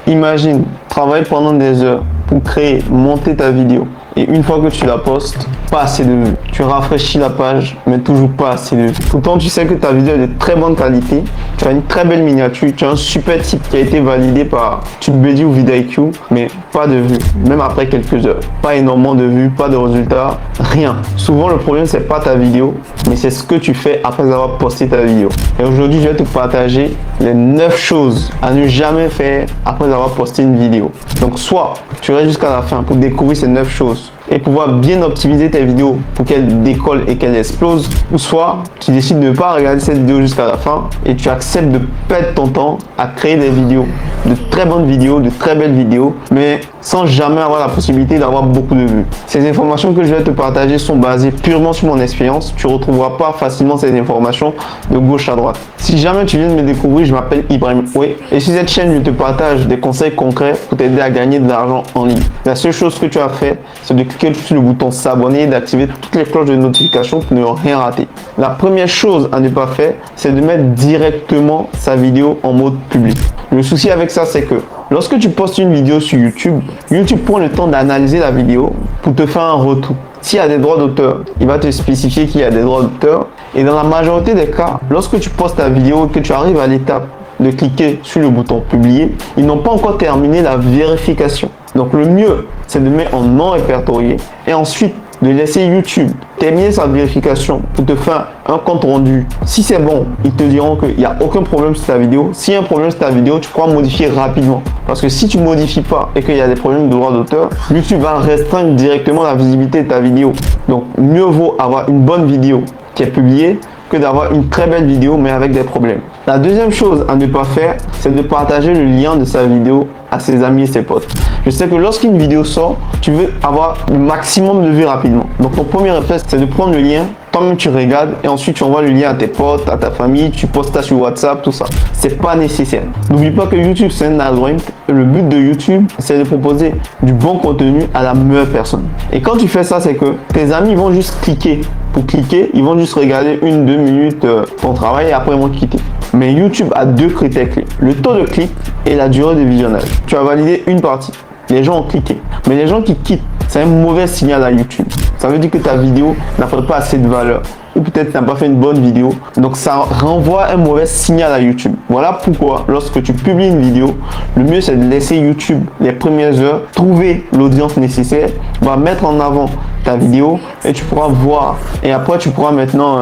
Imagine, travailler pendant des heures pour créer, monter ta vidéo. Et une fois que tu la postes, pas assez de vues. Tu rafraîchis la page, mais toujours pas assez de vues. Pourtant, tu sais que ta vidéo est de très bonne qualité. Tu as une très belle miniature. Tu as un super titre qui a été validé par TubeBuddy ou vidIQ, mais pas de vues. Même après quelques heures. Pas énormément de vues, pas de résultats, rien. Souvent, le problème, c'est pas ta vidéo, mais c'est ce que tu fais après avoir posté ta vidéo. Et aujourd'hui, je vais te partager les 9 choses à ne jamais faire après avoir posté une vidéo. Donc, soit tu restes jusqu'à la fin pour découvrir ces 9 choses et pouvoir bien optimiser tes vidéos pour qu'elles décollent et qu'elles explosent, ou soit tu décides de ne pas regarder cette vidéo jusqu'à la fin et tu acceptes de perdre ton temps à créer des vidéos, de très bonnes vidéos, de très belles vidéos, mais sans jamais avoir la possibilité d'avoir beaucoup de vues. Ces informations que je vais te partager sont basées purement sur mon expérience. Tu ne retrouveras pas facilement ces informations de gauche à droite. Si jamais tu viens de me découvrir, je m'appelle Ibrahim Oué et sur cette chaîne, je te partage des conseils concrets pour t'aider à gagner de l'argent en ligne. La seule chose que tu as à faire, c'est de cliquer sur le bouton s'abonner et d'activer toutes les cloches de notification pour ne rien rater. La première chose à ne pas faire, c'est de mettre directement sa vidéo en mode public. Le souci avec ça, c'est que lorsque tu postes une vidéo sur YouTube, YouTube prend le temps d'analyser la vidéo pour te faire un retour. S'il y a des droits d'auteur, il va te spécifier qu'il y a des droits d'auteur. Et dans la majorité des cas, lorsque tu postes ta vidéo et que tu arrives à l'étape de cliquer sur le bouton publier, ils n'ont pas encore terminé la vérification. Donc le mieux, c'est de mettre en non répertorié et ensuite de laisser YouTube terminer sa vérification pour te faire un compte rendu. Si c'est bon, ils te diront qu'il n'y a aucun problème sur ta vidéo. S'il y a un problème sur ta vidéo, tu pourras modifier rapidement. Parce que si tu ne modifies pas et qu'il y a des problèmes de droit d'auteur, YouTube va restreindre directement la visibilité de ta vidéo. Donc mieux vaut avoir une bonne vidéo qui est publiée que d'avoir une très belle vidéo mais avec des problèmes. La deuxième chose à ne pas faire, c'est de partager le lien de sa vidéo à ses amis et ses potes. Je sais que lorsqu'une vidéo sort, tu veux avoir le maximum de vues rapidement. Donc ton premier réflexe, c'est de prendre le lien, toi-même tu regardes et ensuite tu envoies le lien à tes potes, à ta famille, tu postes ça sur WhatsApp, tout ça. C'est pas nécessaire. N'oublie pas que YouTube c'est un algorithme. Le but de YouTube, c'est de proposer du bon contenu à la meilleure personne. Et quand tu fais ça, c'est que tes amis vont juste cliquer. Pour cliquer, ils vont juste regarder 1-2 minutes ton travail et après ils vont quitter. Mais YouTube a 2 critères clés. Le taux de clic et la durée de visionnage. Tu as validé une partie. Les gens ont cliqué. Mais les gens qui quittent, c'est un mauvais signal à YouTube. Ça veut dire que ta vidéo n'apporte pas assez de valeur. Ou peut-être tu n'as pas fait une bonne vidéo. Donc ça renvoie un mauvais signal à YouTube. Voilà pourquoi lorsque tu publies une vidéo, le mieux c'est de laisser YouTube les premières heures, trouver l'audience nécessaire, va mettre en avant ta vidéo et tu pourras voir. Et après tu pourras maintenant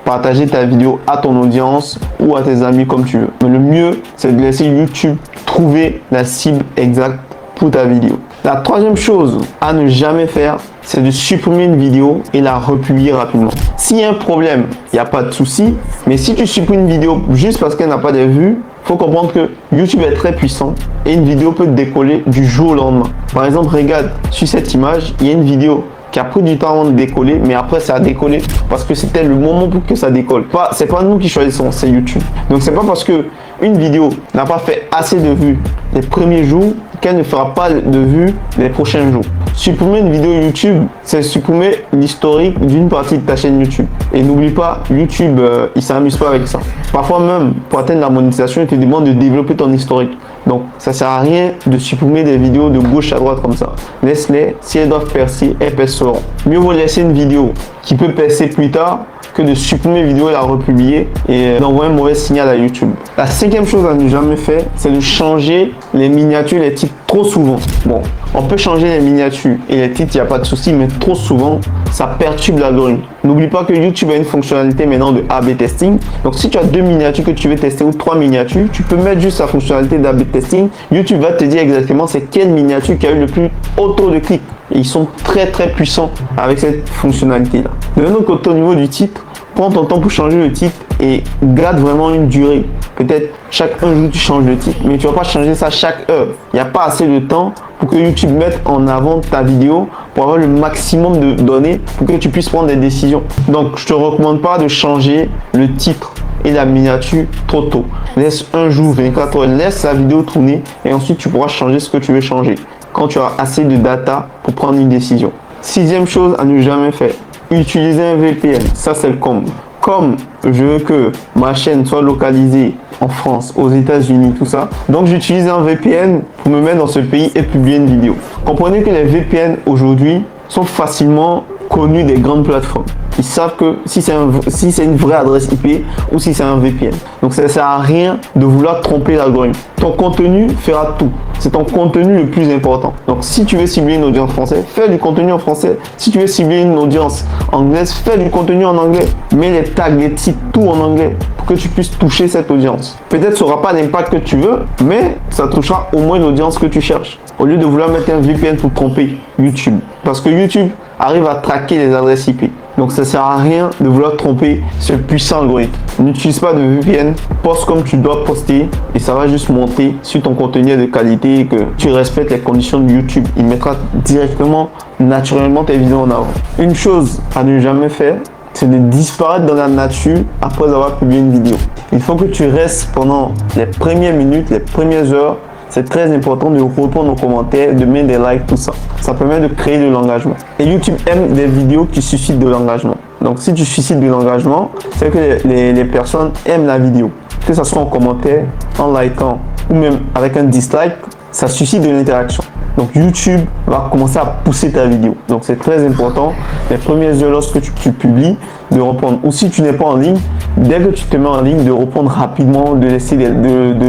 partager ta vidéo à ton audience ou à tes amis comme tu veux. Mais le mieux c'est de laisser YouTube trouver la cible exacte pour ta vidéo. La troisième chose à ne jamais faire, c'est de supprimer une vidéo et la republier rapidement. S'il y a un problème, il n'y a pas de souci. Mais si tu supprimes une vidéo juste parce qu'elle n'a pas de vues, il faut comprendre que YouTube est très puissant et une vidéo peut décoller du jour au lendemain. Par exemple, regarde sur cette image, il y a une vidéo qui a pris du temps avant de décoller, mais après ça a décollé parce que c'était le moment pour que ça décolle. C'est pas nous qui choisissons, c'est YouTube. Donc c'est pas parce que une vidéo n'a pas fait assez de vues les premiers jours qu'elle ne fera pas de vues les prochains jours. Supprimer une vidéo YouTube, c'est supprimer l'historique d'une partie de ta chaîne YouTube. Et n'oublie pas, YouTube, il s'amuse pas avec ça. Parfois même, pour atteindre la monétisation, il te demande de développer ton historique. Donc, ça sert à rien de supprimer des vidéos de gauche à droite comme ça. Laisse-les, si elles doivent percer, elles perceront. Mieux vaut laisser une vidéo qui peut percer plus tard que de supprimer une vidéo et la republier et d'envoyer un mauvais signal à YouTube. La cinquième chose à ne jamais faire, c'est de changer les miniatures, les titres trop souvent. Bon, on peut changer les miniatures et les titres, il n'y a pas de souci, mais trop souvent, ça perturbe l'algorithme. N'oublie pas que YouTube a une fonctionnalité maintenant de A/B testing. Donc, si tu as 2 miniatures que tu veux tester ou 3 miniatures, tu peux mettre juste la fonctionnalité d'A/B testing. YouTube va te dire exactement c'est quelle miniature qui a eu le plus haut taux de clic. Et ils sont très puissants avec cette fonctionnalité-là. De l'autre côté, au niveau du titre, prends ton temps pour changer le titre et garde vraiment une durée. Peut-être chaque un jour tu changes le titre, mais tu ne vas pas changer ça chaque heure. Il n'y a pas assez de temps pour que YouTube mette en avant ta vidéo pour avoir le maximum de données pour que tu puisses prendre des décisions. Donc je ne te recommande pas de changer le titre et la miniature trop tôt. Laisse un jour, 24 heures, laisse la vidéo tourner et ensuite tu pourras changer ce que tu veux changer quand tu auras assez de data pour prendre une décision. Sixième chose à ne jamais faire, utiliser un VPN. Ça c'est le comble. comme je veux que ma chaîne soit localisée en France, aux États-Unis, tout ça, donc j'utilise un VPN pour me mettre dans ce pays et publier une vidéo. Comprenez que les VPN aujourd'hui sont facilement connus des grandes plateformes. Ils savent que si c'est une vraie adresse IP ou si c'est un VPN. Donc ça ne sert à rien de vouloir tromper l'algorithme. Ton contenu fera tout. C'est ton contenu le plus important. Donc si tu veux cibler une audience française, fais du contenu en français. Si tu veux cibler une audience anglaise, fais du contenu en anglais. Mets les tags, les titres, tout en anglais pour que tu puisses toucher cette audience. Peut-être ça n'aura pas l'impact que tu veux, mais ça touchera au moins l'audience que tu cherches. Au lieu de vouloir mettre un VPN pour tromper YouTube. Parce que YouTube arrive à traquer les adresses IP. Donc ça sert à rien de vouloir tromper ce puissant algorithme. N'utilise pas de VPN, poste comme tu dois poster et ça va juste monter si ton contenu est de qualité et que tu respectes les conditions de YouTube. Il mettra directement, naturellement tes vidéos en avant. Une chose à ne jamais faire, c'est de disparaître dans la nature après avoir publié une vidéo. Il faut que tu restes pendant les premières minutes, les premières heures. C'est très important de répondre aux commentaires, de mettre des likes, tout ça. Ça permet de créer de l'engagement. Et YouTube aime des vidéos qui suscitent de l'engagement. Donc si tu suscites de l'engagement, c'est que les personnes aiment la vidéo. Que ce soit en commentaire, en likant ou même avec un dislike, ça suscite de l'interaction. Donc YouTube va commencer à pousser ta vidéo. Donc c'est très important, les premières heures lorsque tu publies, de répondre. Ou si tu n'es pas en ligne, dès que tu te mets en ligne, de répondre rapidement, de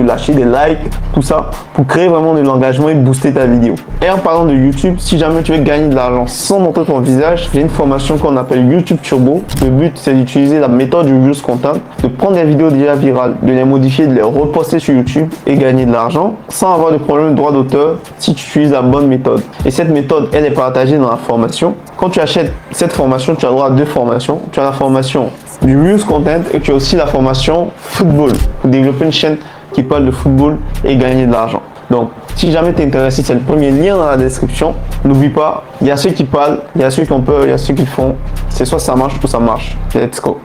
lâcher des likes, tout ça, pour créer vraiment de l'engagement et booster ta vidéo. Et en parlant de YouTube, si jamais tu veux gagner de l'argent sans montrer ton visage, j'ai une formation qu'on appelle YouTube Turbo. Le but, c'est d'utiliser la méthode du Reels Content, de prendre des vidéos déjà virales, de les modifier, de les reposter sur YouTube et gagner de l'argent sans avoir de problème de droit d'auteur si tu utilises la bonne méthode. Et cette méthode, elle est partagée dans la formation. Quand tu achètes cette formation, tu as droit à deux formations. Tu as la formation du Reels Content et tu as aussi la formation football pour développer une chaîne qui parle de football et gagner de l'argent. Donc, si jamais tu es intéressé, c'est le premier lien dans la description. N'oublie pas, il y a ceux qui parlent, il y a ceux qui ont peur, il y a ceux qui font. C'est soit ça marche ou ça marche. Let's go.